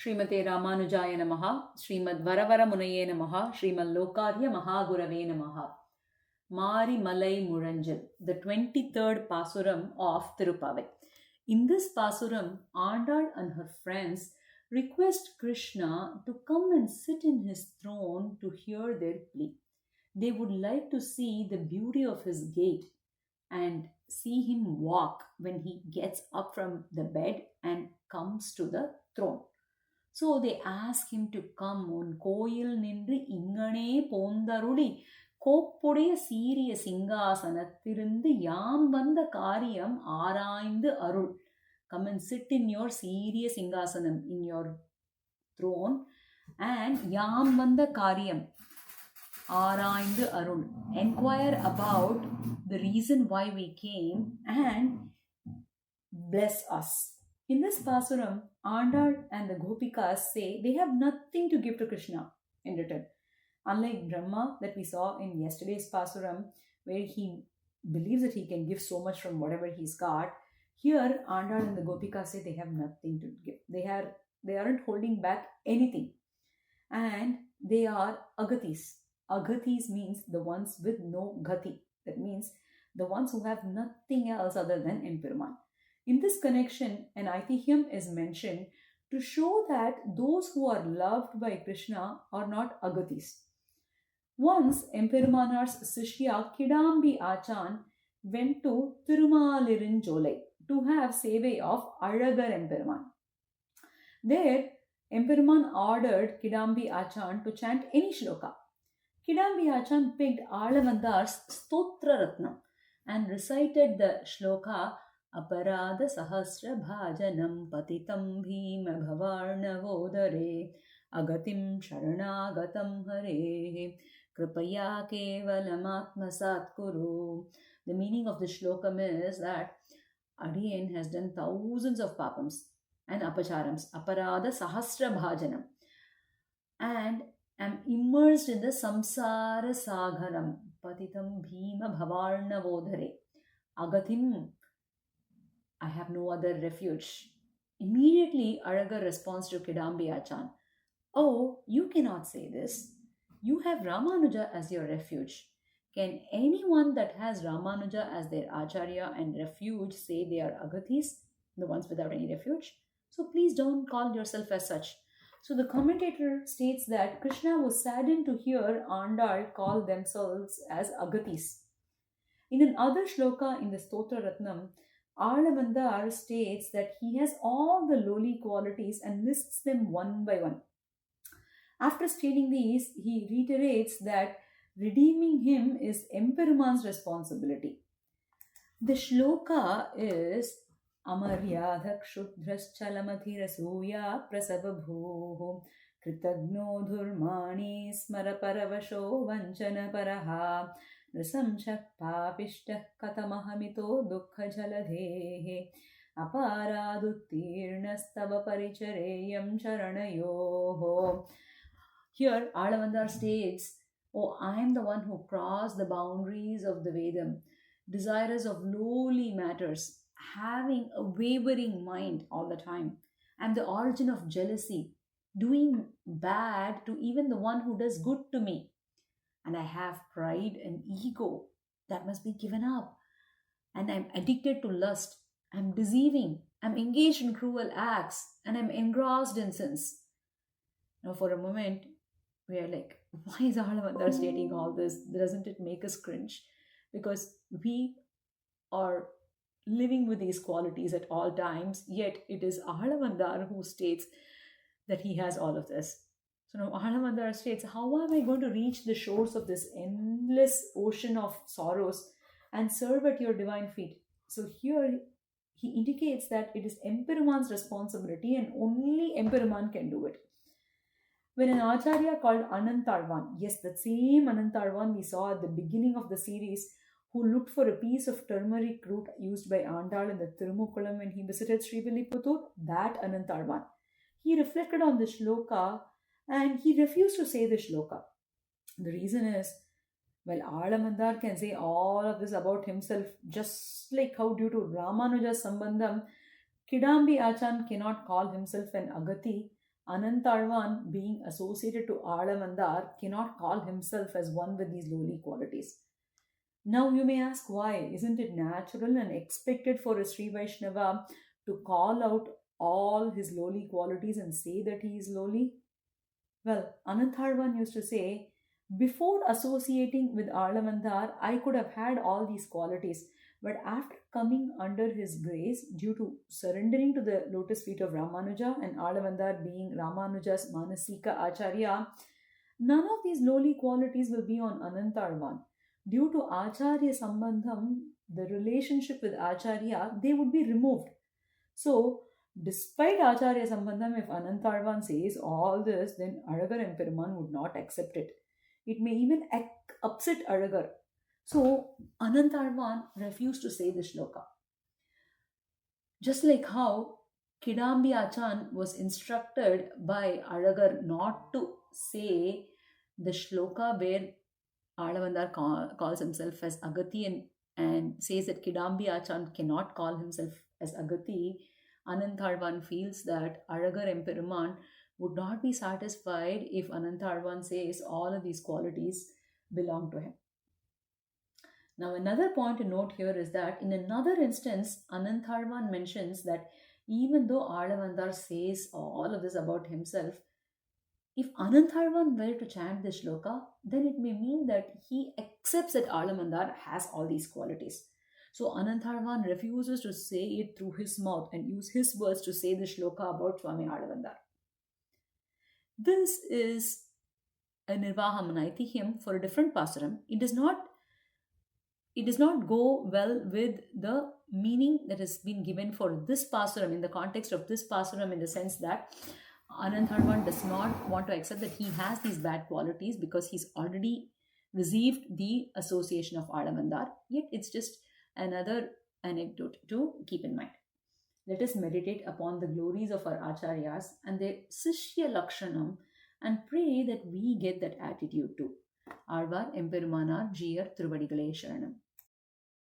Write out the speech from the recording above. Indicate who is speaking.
Speaker 1: Srimate Ramanujaya Namaha, Srimad Varavaramunaye Namaha, Srimad Lokarya Mahagurave Namaha. Mari Malai Muranjal, the 23rd Pasuram of Thiruppāvai. In this Pasuram, Āṇḍāḻ and her friends request Krishna to come and sit in his throne to hear their plea. They would like to see the beauty of his gait and see him walk when he gets up from the bed and comes to the throne. So they ask him to come on Koyil Nindri Ingane Pondarudi Koppuடைய சீரிய சிங்காசனத்திலிருந்து யாம் வந்த காரியம் ஆராய்ந்து அருள். Come and sit in your Siriya Singhasanam, in your throne, and Yam Vanda Karyam, Araindu Arul. Inquire about the reason why we came and bless us. In this Pasuram, Āṇḍāḻ and the Gopikas say they have nothing to give to Krishna in return. Unlike Brahma that we saw in yesterday's Pasuram, where he believes that he can give so much from whatever he's got, here, Āṇḍāḻ and the Gopikas say they have nothing to give. They aren't holding back anything. And they are agatis. Agatis means the ones with no gati. That means the ones who have nothing else other than Emperuman. In this connection, an Ithihyam is mentioned to show that those who are loved by Krishna are not agatis. Once, Emperumanar's Sishya Kidambi achan went to Thirumaliruncholai to have Sevai of Azhagar Emperuman. There, Emperuman ordered Kidambi achan to chant any shloka. Kidambi achan picked Alavandar's Stotra Ratnam and recited the shloka Aparada Sahasra Bhajanam Patitam Bhima Bhavarnavodare Agatim Sharanagatam Hare Kripaya Kevalamatmasat Kuru. The meaning of the shlokam is that Adiyan has done thousands of papams and apacharams, aparada sahasra bhajanam, and am immersed in the samsara sagaram, patitam bhima bhavarna vodhare, agatim, I have no other refuge. Immediately, Azhagar responds to Kidambi achan, oh, you cannot say this. You have Ramanuja as your refuge. Can anyone that has Ramanuja as their Acharya and refuge say they are agatis, the ones without any refuge? So please don't call yourself as such. So the commentator states that Krishna was saddened to hear Āṇḍāḻ call themselves as agatis. In another shloka in the Stotra Ratnam, Alavandar states that he has all the lowly qualities and lists them one by one. After stating these, he reiterates that redeeming him is Emperuman's responsibility. The shloka is Amaryadha Kshudraschalamadhirasuya Prasababhuho Kritagno Dhurmani Smaraparavasho Vanchana Paraha Rasamchak Papishta Katamahamito Dukha Jaladhehe Aparaduttirnastava Parichareyam Charanayoho. Here, Alavandar states, oh, I am the one who crossed the boundaries of the Vedam, desirous of lowly matters, having a wavering mind all the time. I am the origin of jealousy, doing bad to even the one who does good to me. And I have pride and ego that must be given up. And I am addicted to lust. I am deceiving. I am engaged in cruel acts. And I am engrossed in sins. Now, for a moment, we are like, why is Alavandar stating all this? Doesn't it make us cringe? Because we are living with these qualities at all times, yet it is Alavandar who states that he has all of this. So now Alavandar states, how am I going to reach the shores of this endless ocean of sorrows and serve at your divine feet? So here he indicates that it is Emperuman's responsibility and only Emperuman can do it. When an Acharya called Anantalvan, yes, that same Anantalvan we saw at the beginning of the series, who looked for a piece of turmeric root used by Āṇḍāḻ in the Tirumukulam when he visited Srivilliputtūr, that Anantalvan. He reflected on the shloka and he refused to say the shloka. The reason is, well, Alavandar can say all of this about himself, just like how due to Ramanuja's Sambandham, Kidambi achan cannot call himself an agati, Anantāழ்vān, being associated to Ālavandar, cannot call himself as one with these lowly qualities. Now you may ask why. Isn't it natural and expected for a Srivaishnava to call out all his lowly qualities and say that he is lowly? Well, Anantāழ்vān used to say, before associating with Ālavandar, I could have had all these qualities. But after coming under his grace, due to surrendering to the lotus feet of Ramanuja and Ālavandar being Ramanuja's Manasika Acharya, none of these lowly qualities will be on Anantāழ்vān. Due to Acharya Samvādham, the relationship with Acharya, they would be removed. So, despite Acharya Samvādham, if Anantāழ்vān says all this, then Azhagar Emperuman would not accept it. It may even upset Azhagar. So, Anantāழ்vān refused to say the shloka. Just like how Kidambi achan was instructed by Azhagar not to say the shloka where Ālavandar calls himself as Agati and says that Kidambi achan cannot call himself as Agati, Anantāழ்vān feels that Azhagar Emperuman would not be satisfied if Anantāழ்vān says all of these qualities belong to him. Now, another point to note here is that in another instance, Anantāழ்vān mentions that even though Ālavandar says all of this about himself, if Anantāழ்vān were to chant this shloka, then it may mean that he accepts that Ālavandar has all these qualities. So Anantāழ்vān refuses to say it through his mouth and use his words to say the shloka about Swami Ālavandar. This is a Nirvaham, an Ithihyam for a different pasuram. It does not go well with the meaning that has been given for this pasuram, in the context of this pasuram, in the sense that Anantāழ்vān does not want to accept that he has these bad qualities because he's already received the association of Ālavandar. Yet it's just another anecdote to keep in mind. Let us meditate upon the glories of our Acharyas and their Sishya Lakshanam and pray that we get that attitude too. Alvar Emperumanar Jiyar Thiruvadigalai Sharanam.